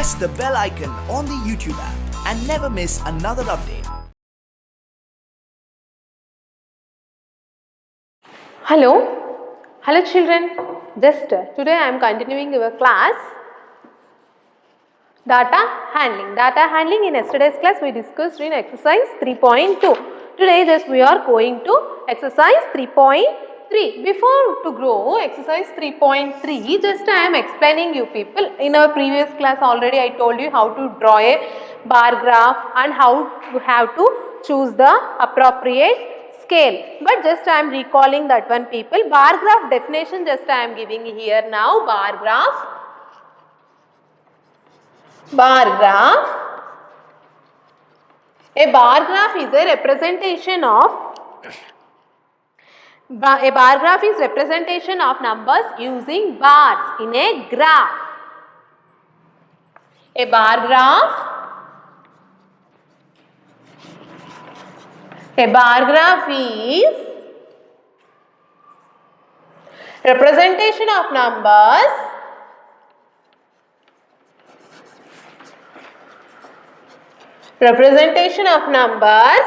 press the bell icon on the YouTube app and never miss another update. Hello children. Today I am continuing your class data handling. Data handling in yesterday's class we discussed in exercise 3.2. Today we are going to exercise 3.3. Before to grow exercise 3.3, I am explaining you people. In our previous class already I told you how to draw a bar graph and how you have to choose the appropriate scale, but I am recalling that one people. Bar graph definition I am giving here now. Bar graph a bar graph is a representation of numbers using bars in a graph. A bar graph is representation of numbers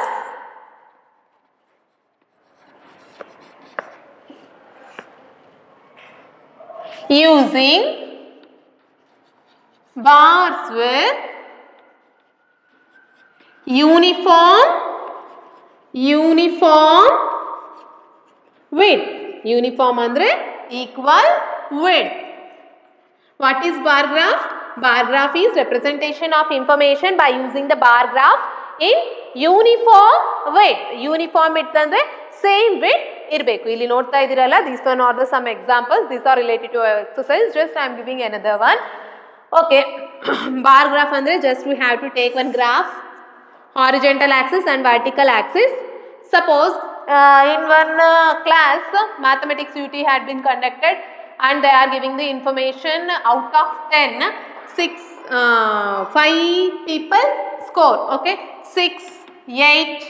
using bars with uniform width. Uniform andre equal width. What is bar graph? Bar graph is representation of information by using the bar graph in uniform width. Uniform width andre same width irbeku. Illi nodta idiralla, these one are the some examples. These are related to exercise. Just I am giving another one. Okay. Bar graph andre we have to take one graph, horizontal axis and vertical axis. Suppose in one class mathematics UT had been conducted and they are giving the information out of 10, 5 people score. Okay, 6, 8,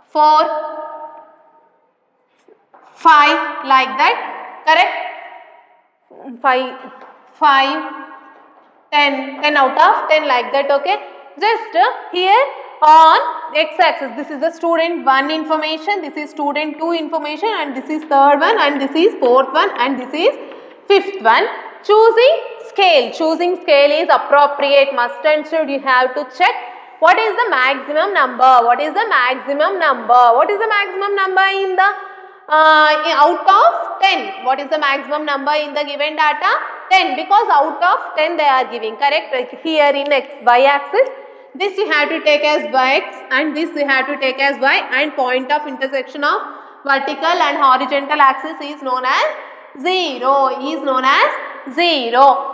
4, 5 like that, correct? 5, 10 out of 10 like that. Okay, just here on x-axis this is the student 1 information, this is student 2 information, and this is third one, and this is fourth one, and this is fifth one. Choosing scale is appropriate, must and should. You have to check what is the maximum number, in the out of 10, what is the maximum number in the given data? 10, because out of 10 they are giving, correct? Like here in y axis, this you have to take as x and this you have to take as y, and point of intersection of vertical and horizontal axis is known as 0.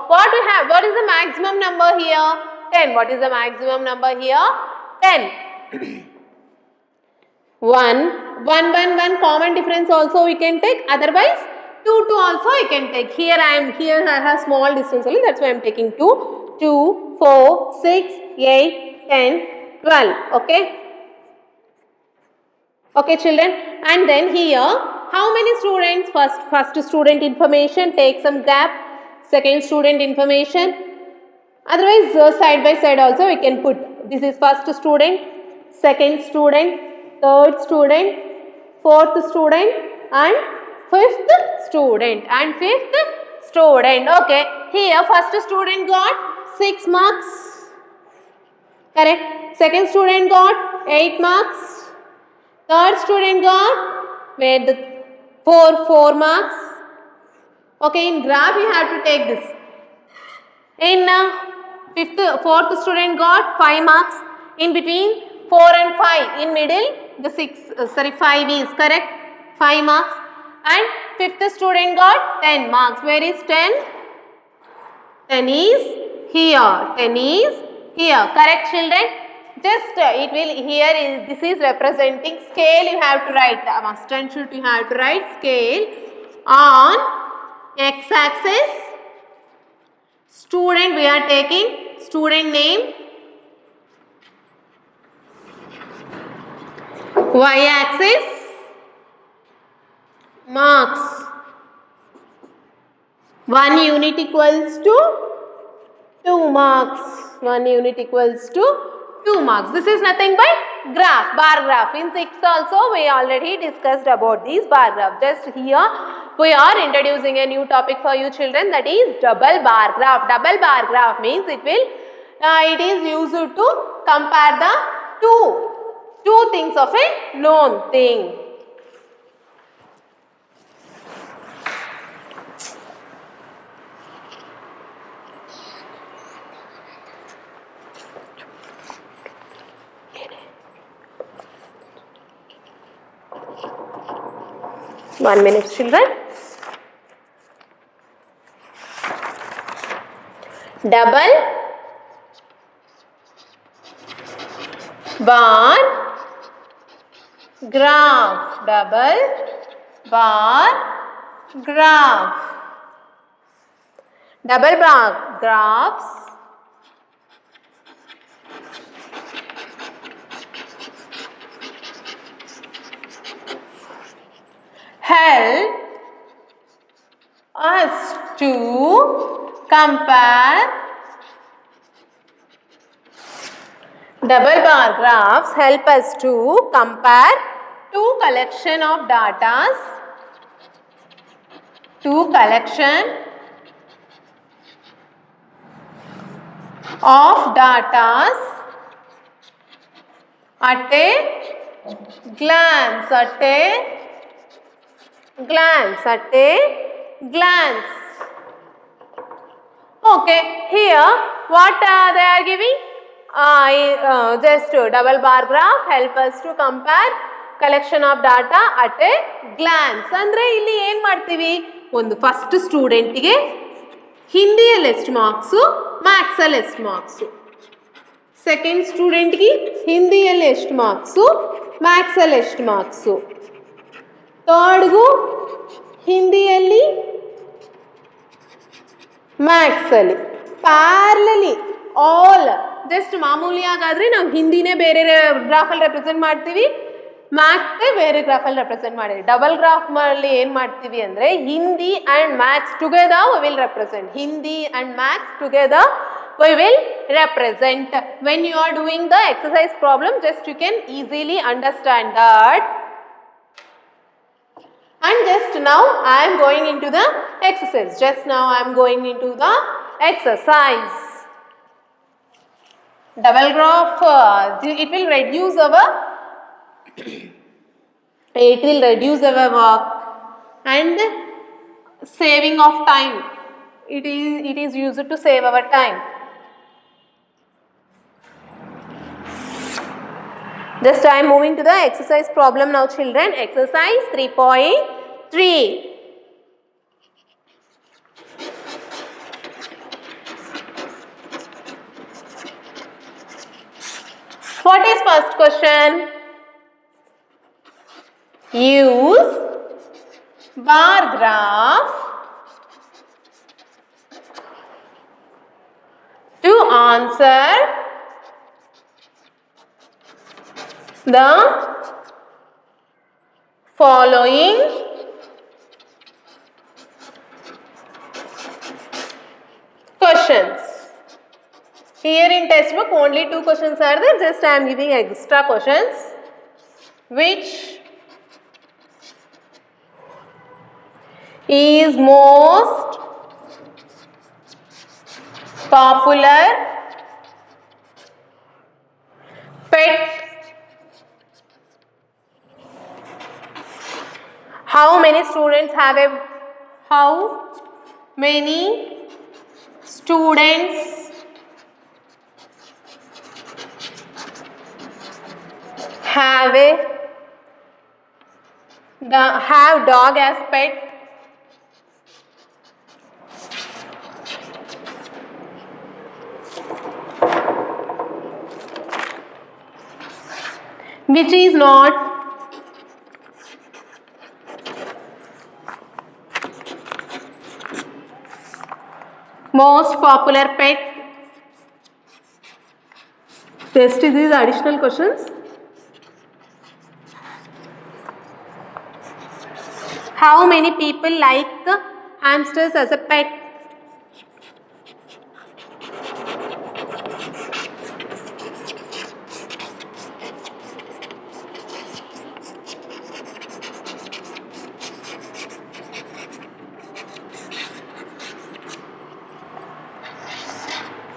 What we have? What is the maximum number here? 10. What is the maximum number here? 10. 1 common difference also we can take, otherwise 2 also I can take. Here I have small distance only, that's why I am taking 2, 4, 6, 8, 10, 12. Okay children, and then here how many students? First student information, take some gap, second student information, otherwise side by side also we can put. This is first student, second student, third student, fourth student, and fifth student. Okay, here first student got 6 marks, correct? Second student got 8 marks, third student got 4 marks. Okay, in graph you have to take this. In fourth student got 5 marks, in between 4 and 5, in middle the 5 is correct, 5 marks, and fifth student got 10 marks. Where is 10? 10 is here, correct children? Just it will here is, this is representing scale. You have to write the must and should. You have to write scale on x-axis. Student, we are taking student name. Y-axis marks. 1 unit equals to 2 marks. 1 unit equals to 2 marks. This is nothing but graph, bar graph. In 6th also we already discussed about these bar graph. Just here we are introducing a new topic for you children, that is double bar graph. Double bar graph means it is used to compare the two things of a known thing. One minute children. Double bar graph. Double bar graph. Double bar graphs help us to compare. Double bar graphs help us to compare two collection of datas, two collection of datas at a glance, at a glance, at a glance. Okay, here what they are giving? Just double bar graph help us to compare collection of data at a glance. ಅಂದ್ರೆ ಇಲ್ಲಿ ಏನು ಮಾಡ್ತೀವಿ, ಒಂದು first ಸ್ಟೂಡೆಂಟ್ಗೆ ಹಿಂದಿಯಲ್ಲಿ ಎಷ್ಟು marks, ಮ್ಯಾಥ್ಸಲ್ಲಿ ಎಷ್ಟು marks. Second ಸ್ಟೂಡೆಂಟ್ಗೆ ಹಿಂದಿಯಲ್ಲಿ ಎಷ್ಟು ಮಾರ್ಕ್ಸು, ಮ್ಯಾಥ್ಸಲ್ಲಿ ಎಷ್ಟು ಮಾರ್ಕ್ಸು. ಥರ್ಡ್ಗೂ ಹಿಂದಿಯಲ್ಲಿ ಮ್ಯಾಥ್ಸಲ್ಲಿ ಪ್ಯಾರಲಲಿ ಆಲ್. ಜಸ್ಟ್ ಮಾಮೂಲಿಯಾಗಾದರೆ ನಾವು ಹಿಂದಿನೇ ಬೇರೆ ಗ್ರಾಫಲ್ಲಿ ರೆಪ್ರೆಸೆಂಟ್ ಮಾಡ್ತೀವಿ, ಮ್ಯಾಥ್ಸೇ ಬೇರೆ ಗ್ರಾಫಲ್ಲಿ ರೆಪ್ರೆಸೆಂಟ್ ಮಾಡಿದ್ವಿ. ಡಬಲ್ ಗ್ರಾಫಲ್ಲಿ ಏನು ಮಾಡ್ತೀವಿ ಅಂದರೆ Hindi and maths together we will represent. Hindi and maths together we will represent. When you are doing the exercise problem, just you can easily understand that. And just now I am going into the exercise. Just now I am going into the exercise. Double graph, it will reduce our work and saving of time. It is used to save our time. Just I am moving to the exercise problem now children. Exercise 3.3. What is first question? Use bar graph to answer the following questions. Here in textbook only 2 questions are there, just I am giving extra questions. Which is most popular pet? How many students have a have dog as pet? Which is not most popular pet? Test these additional questions. How many people like hamsters as a pet?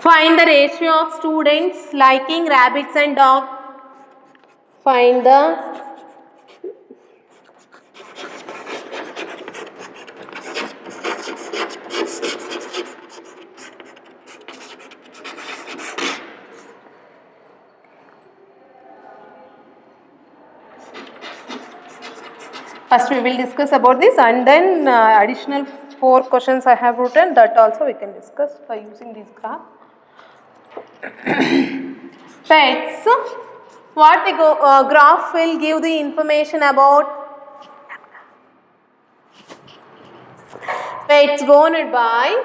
Find the ratio of students liking rabbits and dogs. Find the first we will discuss about this, and then additional 4 questions I have written, that also we can discuss by using this graph. Pets, what the graph will give the information about pets owned by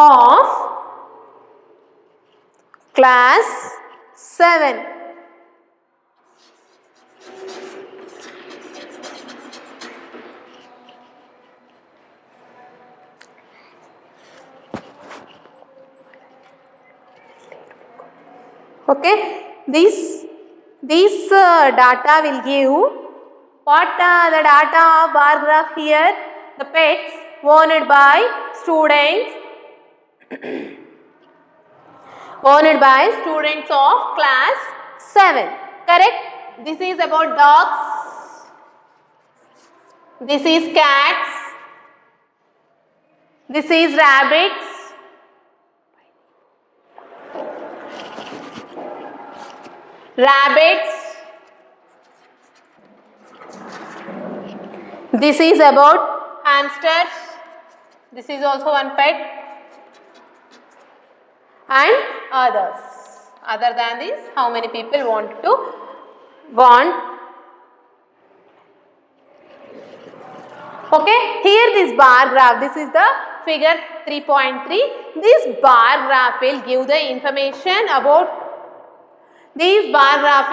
of class 7. Okay, this data will give what the data of bar graph here, the pets owned by students owned by students of class 7, correct? This is about dogs, this is cats, this is rabbits, this is about hamsters, this is also one pet, and others. Other than this, how many people want? Okay, here this bar graph, this is the figure 3.3. This bar graph will give the information about This bar graph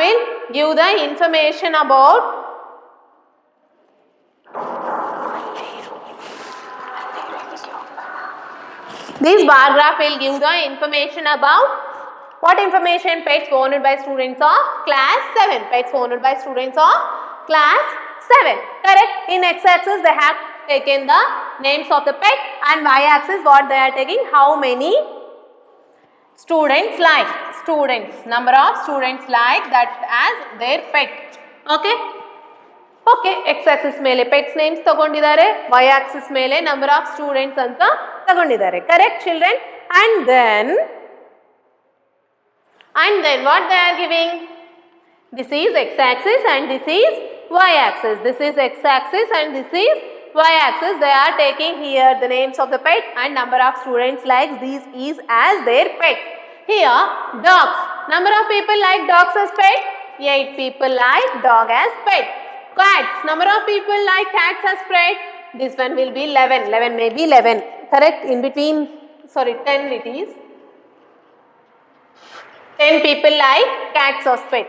will give the information about what information? Pets owned by students of class 7. Pets owned by students of class 7. Correct? In x-axis they have taken the names of the pet, and y-axis what they are taking, how many students like. Number of students like that as their pet. Okay? Okay, x-axis ಮೇಲೆ pets names ತಗೊಂಡಿದ್ದಾರೆ, y-axis ಮೇಲೆ number of students ಅಂತ ತಗೊಂಡಿದ್ದಾರೆ. Correct children? And then what they are giving? This is x-axis and this is y-axis. This is x-axis and this is y-axis. They are taking here the names of the pet and number of students like this is as their pet. Here dogs. Number of people like dogs as pet? 8 people like dog as pet. Cats. Number of people like cats as pet? This one will be 11. 11 may be 11. Correct? In between, sorry, 10 it is. 10 people like cats as pet.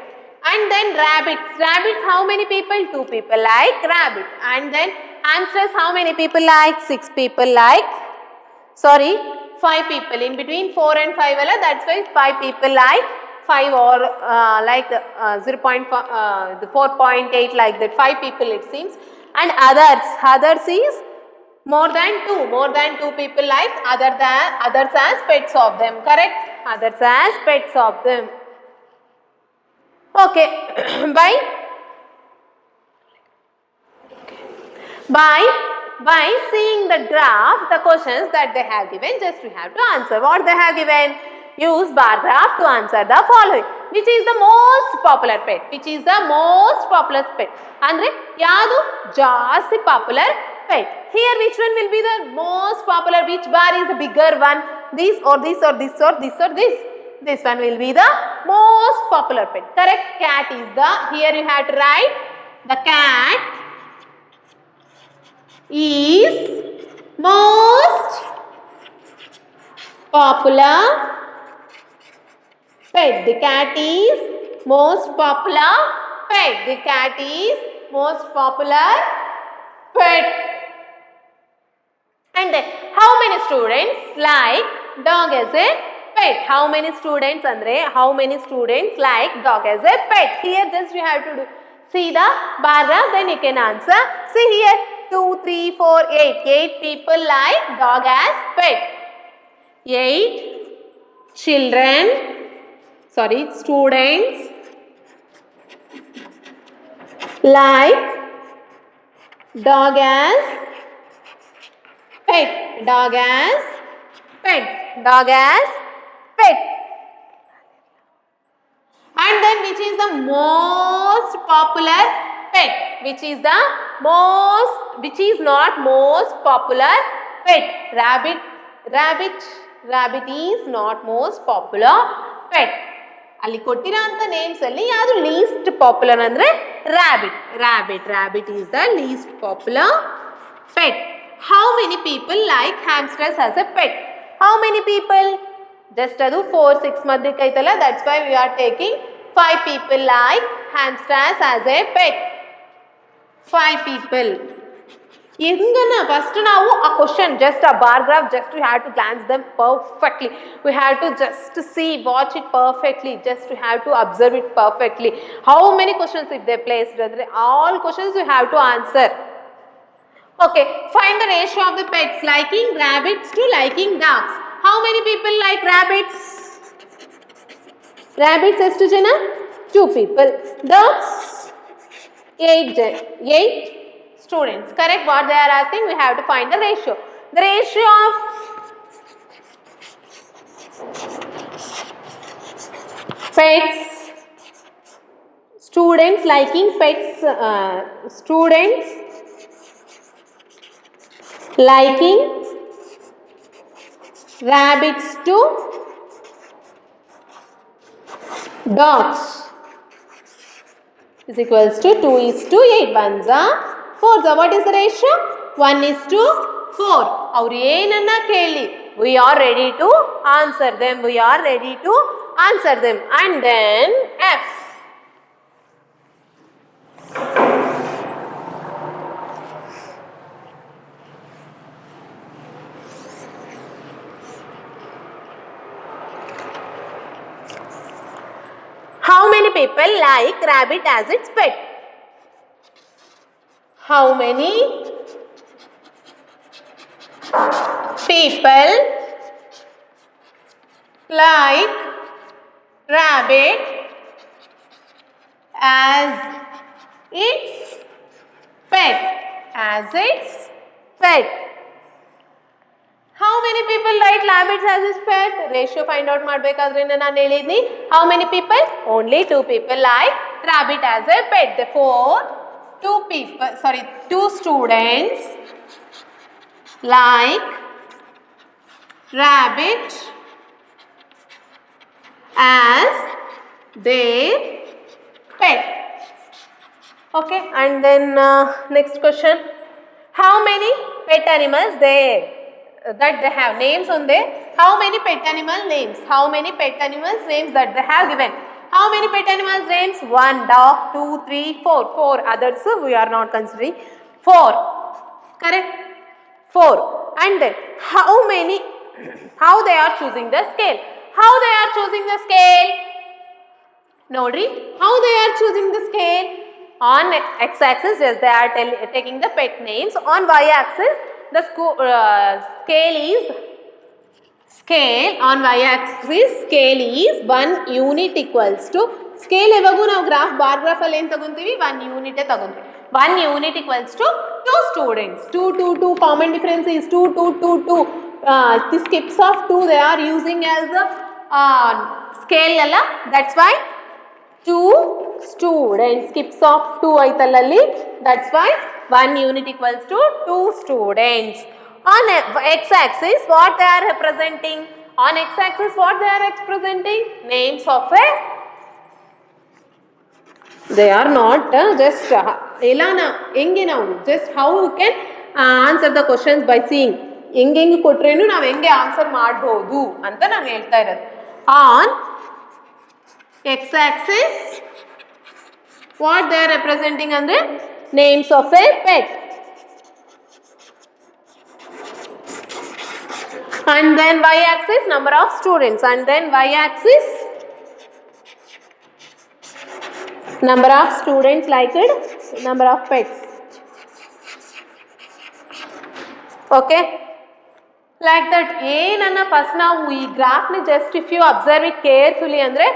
And then rabbits. Rabbits, how many people? 2 people like rabbit. And then hamsters, how many people like? 6 people like, 5 people. In between 4 and 5, that's why 5 people like 5 or like 4.8 like that. 5 people it seems. And others is more than 2 people like others as pets of them. Correct? Others as pets of them. Okay. By seeing the graph, the questions that they have given, just we have to answer. What they have given? Use bar graph to answer the following. Which is the most popular pet? Andre yadu jaasti popular pet. Here which one will be the most popular? Which bar is the bigger one? This or this or this or this or this? This one will be the most popular pet. Correct? Cat is the, here you have to write the cat is most popular pet. The cat is most popular pet. The cat is most popular pet. And then how many students like dog as a pet? How many students andre how many students like dog as a pet? Here just you have to do see the bar graph, then you can answer. See here 2, 3, 4, 8. 8 people like dog as pet. 8 children, sorry, students like dog as pet. Dog as pet. Dog as pet. And then which is the most popular pet? Which is the most, which is not most popular pet? Rabbit. Rabbit. Rabbit is not most popular pet. ಅಲ್ಲಿ ಕೊಟ್ಟಿರೋಂಥ names ಅಲ್ಲಿ ಯಾವುದು list popular ಅಂದ್ರೆ rabbit. Rabbit. Rabbit is the least popular pet. How many people like hamsters as a pet? How many people? Just adu 4, 6 madhya kaitala. That's why we are taking 5 people like hamsters as a pet. 5 people. Engana first ನಾವು a question, just a bar graph, just we have to glance them perfectly. We have to just see, watch it perfectly. Just we have to observe it perfectly. How many questions if they placed? All questions you have to answer. Okay, find the ratio of the pets liking rabbits to liking dogs. How many people like rabbits? Rabbits ಎಷ್ಟು ಜನ? 2 people. Dogs 8 students. Correct what they are asking? We have to find the ratio. The ratio of pets, students liking pets, students liking rabbits to dogs is equals to 2:8. 1s are 4s are. What is the ratio? 1:4. Avaru ಏನನ್ನ ಕೇಳಿ we are ready to answer them. We are ready to answer them. And then F. How many people like rabbit as its pet? How many people like rabbit as its pet? As its pet. How many people like rabbits as its pet? Ratio find out ಮಾಡಬೇಕಾದ್ರೆ ನಾನು ಹೇಳಿದ್ನಿ. How many people? Only 2 people like rabbit as a pet. Therefore 2 students like rabbit as their pet. Okay, and then next question. How many pet animals that they have names on there? How many pet animal names? How many pet animals names that they have given? How many pet animals names? 1 dog, 2, 3, 4. 4 others we are not considering. 4. Correct? 4. And then how they are choosing the scale? How they are choosing the scale? Nodri, how they are choosing the scale? On x-axis, yes, they are taking the pet names. On y-axis, the scale on y-axis scale is 1 unit equals to scale evagu ನಾವು graph bar graph ಅಲ್ಲಿ ಏನು ತಗೊಂತೀವಿ 1 unit ತಗೊಂತೀವಿ 1 unit equals to 2 students 2 common difference is 2 this skips of 2 they are using as the scale alla, that's why 2 students skips of 2 aitallalli, that's why 1 unit equals to 2 students. On x-axis what they are representing? On x-axis what they are representing? Names of a, they are not just elana henge now just how you can answer the questions by seeing ಹೆಂಗೆ ಕೊಟ್ರೇನು ನಾವು ಹೆಂಗೆ answer ಮಾಡಬಹುದು ಅಂತ ನಾನು ಹೇಳ್ತಾ ಇರೋದು. On x-axis What they are representing andre names of a pet. And then y-axis number of students, and then y-axis number of students like it, number of pets. Okay, like that. ಏನನ್ನ first ನಾವು ಈ graph ನ just if you observe it carefully ಅಂದ್ರೆ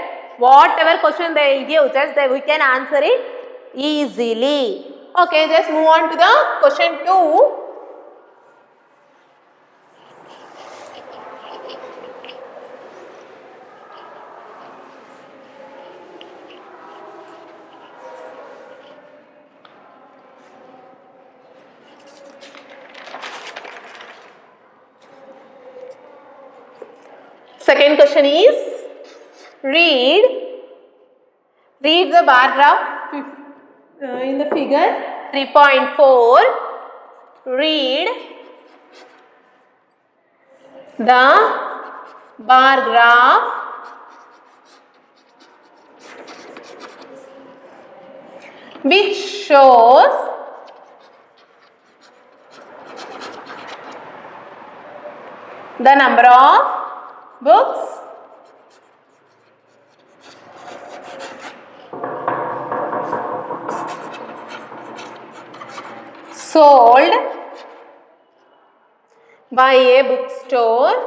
whatever question they will give just we can answer it easily. Okay, just move on to the question 2. Second question is read the bar graph in the figure 3.4. Read the bar graph which shows the number of books sold by a bookstore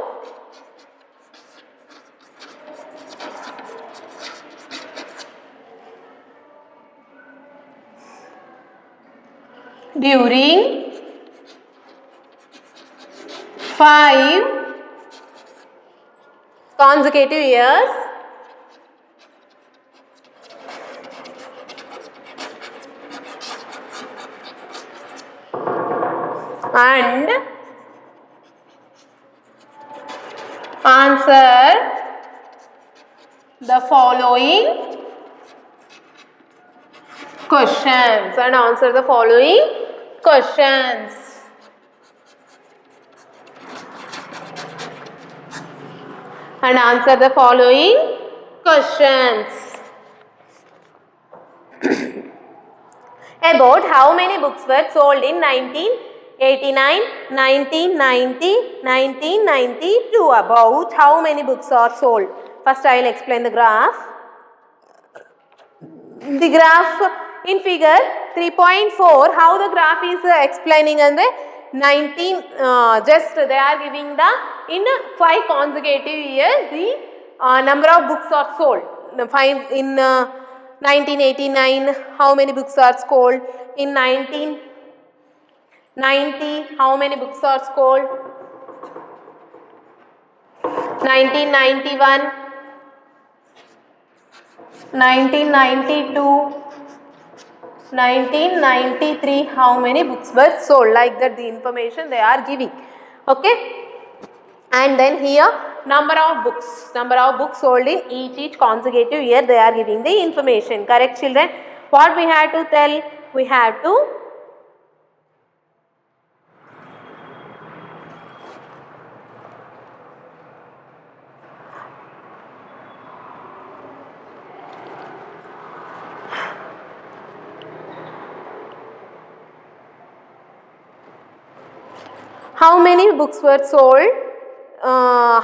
during 5 consecutive years and answer the following questions and answer the following questions. About how many books were sold in 1989, 1990, 1992. About how many books are sold. First I will explain the graph. The graph in figure 3.4, how the graph is explaining andre 19 just they are giving the in 5 consecutive years the number of books are sold. 5 in 1989 how many books are sold, in 1990 how many books are sold, 1991, 1992, 1993 how many books were sold, like that the information they are giving. Okay, and then here number of books sold in each consecutive year they are giving the information. Correct children? What we have to tell, we have to how many books were sold,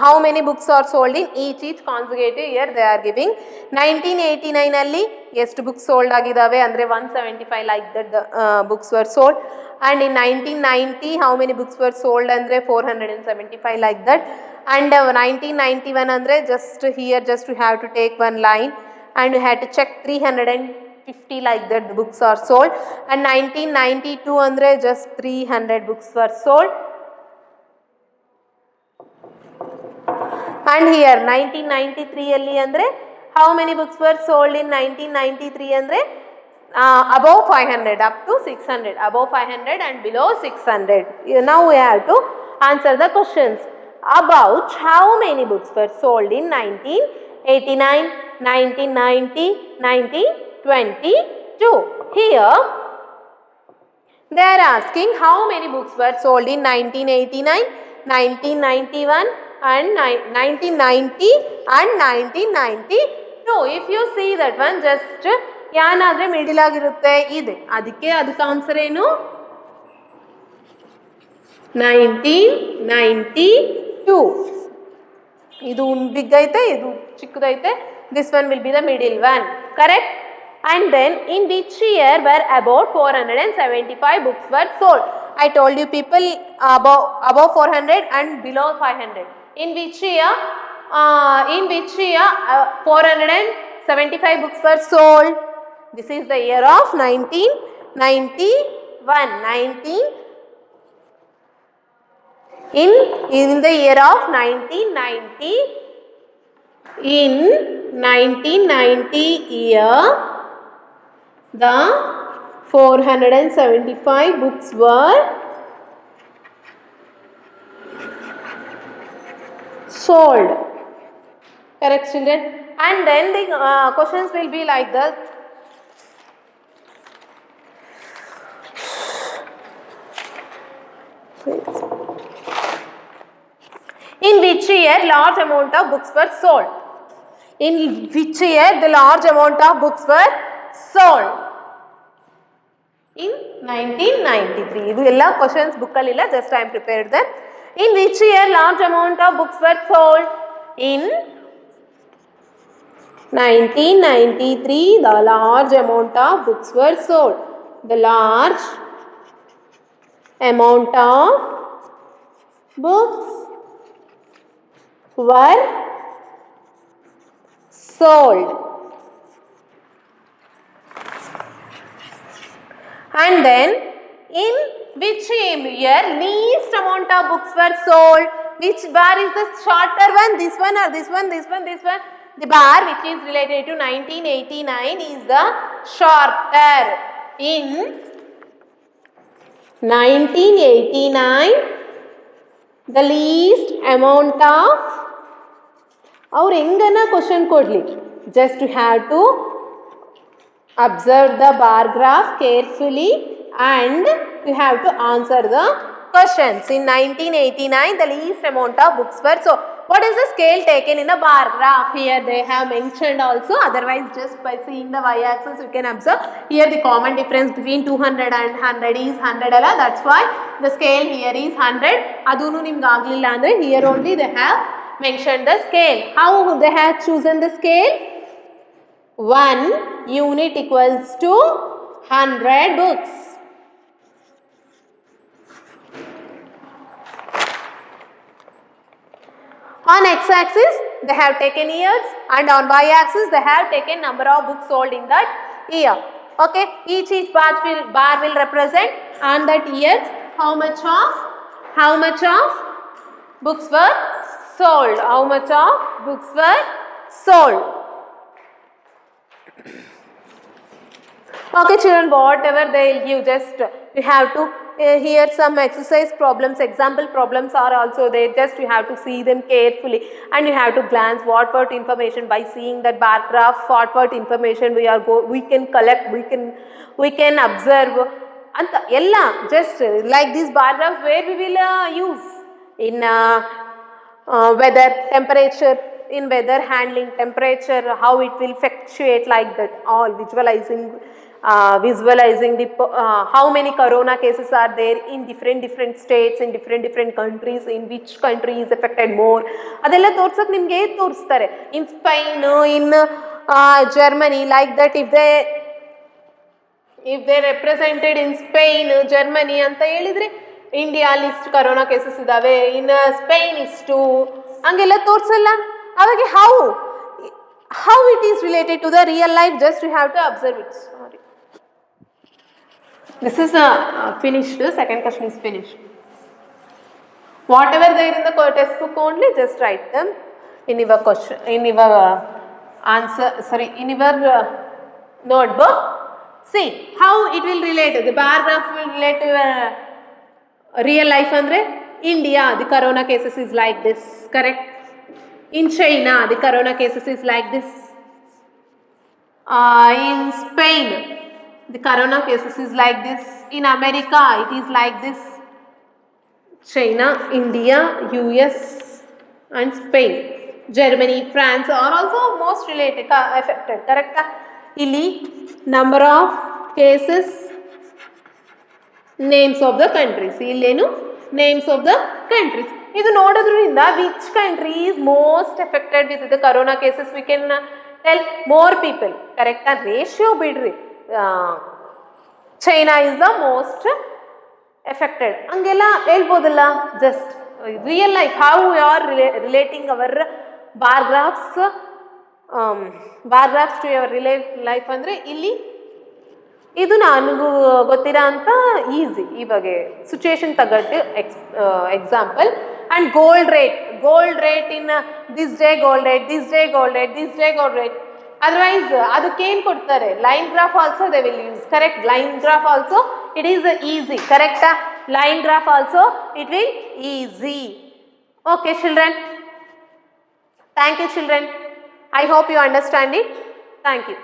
how many books are sold in each consecutive year they are giving. 1989 alli ಎಷ್ಟು books sold ಆಗಿದಾವೆ ಅಂದ್ರೆ 175 like that the books were sold, and in 1990 how many books were sold andre 475 like that, and 1991 andre just here just you have to take one line and you have to check 350 like that the books are sold, and 1992 andre just 300 books were sold. And here 1993 alli andre how many books were sold in 1993 andre above 500 up to 600, above 500 and below 600. Now we have to answer the questions. About how many books were sold in 1989, 1990, 1922. Here they are asking how many books were sold in 1989, 1991 and 1990 and 1992. If you see that one, just ಯಾನ್ ಆದರೆ middle ಆಗಿರುತ್ತೆ ಇದೆ. ಅದಕ್ಕೆ ಅದಕ್ಕೆ answer ಏನು 1992. ಇದು big ಐತೆ, ಇದು ಚಿಕ್ಕದೈತೆ. This one will be the middle one. Correct? And then in which year were about 475 books were sold? I told you people above 400 and below 500. In which year 475 books were sold? This is the year of 1991. In the year of 1990. In 1990 year, the 475 books were sold. Correct, children? And then the questions will be like this. In which year large amount of books were sold? In which year the large amount of books were sold? In 1993. ಇದು ಎಲ್ಲ questions book ಅಲ್ಲಿ ಇಲ್ಲ, just I am prepared them. In which year large amount of books were sold? In 1993 the large amount of books were sold. The large amount of books were sold. And then in which year least amount of books were sold? Which bar is the shorter one? This one or this one? This one, this one? The bar which is related to 1989 is the shorter. In 1989 the least amount of ಅವ್ರು ಹೆಂಗನ್ನ question ಕೊಡಲಿ, just you have to observe the bar graph carefully and you have to answer the questions. In 1989 the least amount of books were sold. What is the scale taken in the bar graph? Here they have mentioned also, otherwise just by seeing the y-axis you can observe. Here the common difference between 200 and 100 is 100 alla, that's why the scale here is 100. Adunu nimge aglilla andre here only they have mentioned the scale. How they have chosen the scale? 1 unit equals to 100 books. On x-axis they have taken years and on y-axis they have taken number of books sold in that year. Okay, each bar will represent on that years how much of books were sold. How much of books were sold. Okay children, whatever they will give, just you have to here some exercise problems, example problems are also there, just you have to see them carefully and you have to glance what information by seeing that bar graph, what information we can collect, we can observe anta ella, just like this bar graph where we will use in weather, temperature, in weather handling, temperature, how it will fluctuate, like that, all visualizing the how many corona cases are there in different states, in different countries, in which country is affected more, adella ತೋರ್ಸಕ್ಕೆ ನಿಮಗೆ ತೋರಿಸ್ತಾರೆ. In Spain, in Germany, like that, if they represented in Spain, Germany ಅಂತ ಹೇಳಿದ್ರೆ India list corona cases ಇದಾವೆ, ಇನ್ Spain ಇಷ್ಟು ಹಂಗೆಲ್ಲ ತೋರಿಸಲ್ಲ. ಅವಾಗ how it is related to the real life, just you have to observe it. Sorry, this is finished. Second question is finished. Whatever there in the textbook only, just write them in your question, in your answer, sorry, in your notebook. See how it will relate. The bar graph will relate to real life andre India the corona cases is like this, correct? In China the corona cases is like this. In Spain the corona cases is like this. In America it is like this. China, India, US and Spain, Germany, France are also most related affected, correct? ಇಲ್ಲಿ number of cases, names of the countries. ಇಲ್ಲೇನು names of the countries. ಇದು ನೋಡೋದ್ರಿಂದ which country is most affected with the corona cases we can tell more people. ಕರೆಕ್ಟಾ? Ratio ಬಿಡ್ರಿ, China is the most affected ಹಂಗೆಲ್ಲ ಹೇಳ್ಬೋದಲ್ಲ. Just real life how you are relating our bar graphs to your life ಅಂದರೆ ಇಲ್ಲಿ ಇದು ನನಗೂ ಗೊತ್ತಿರೋ ಅಂತ ಈಸಿ. ಇವಾಗ ಸಿಚುವೇಶನ್ ತಗಟ್ಟು example. And gold rate in this day gold rate, this day gold rate, this day gold rate. Otherwise ಅದಕ್ಕೇನು ಕೊಡ್ತಾರೆ? Line graph also they will use. Correct? Line graph also it is easy. ಕರೆಕ್ಟಾ? Line graph also it will easy. Okay children, thank you children. I hope you understand it. Thank you.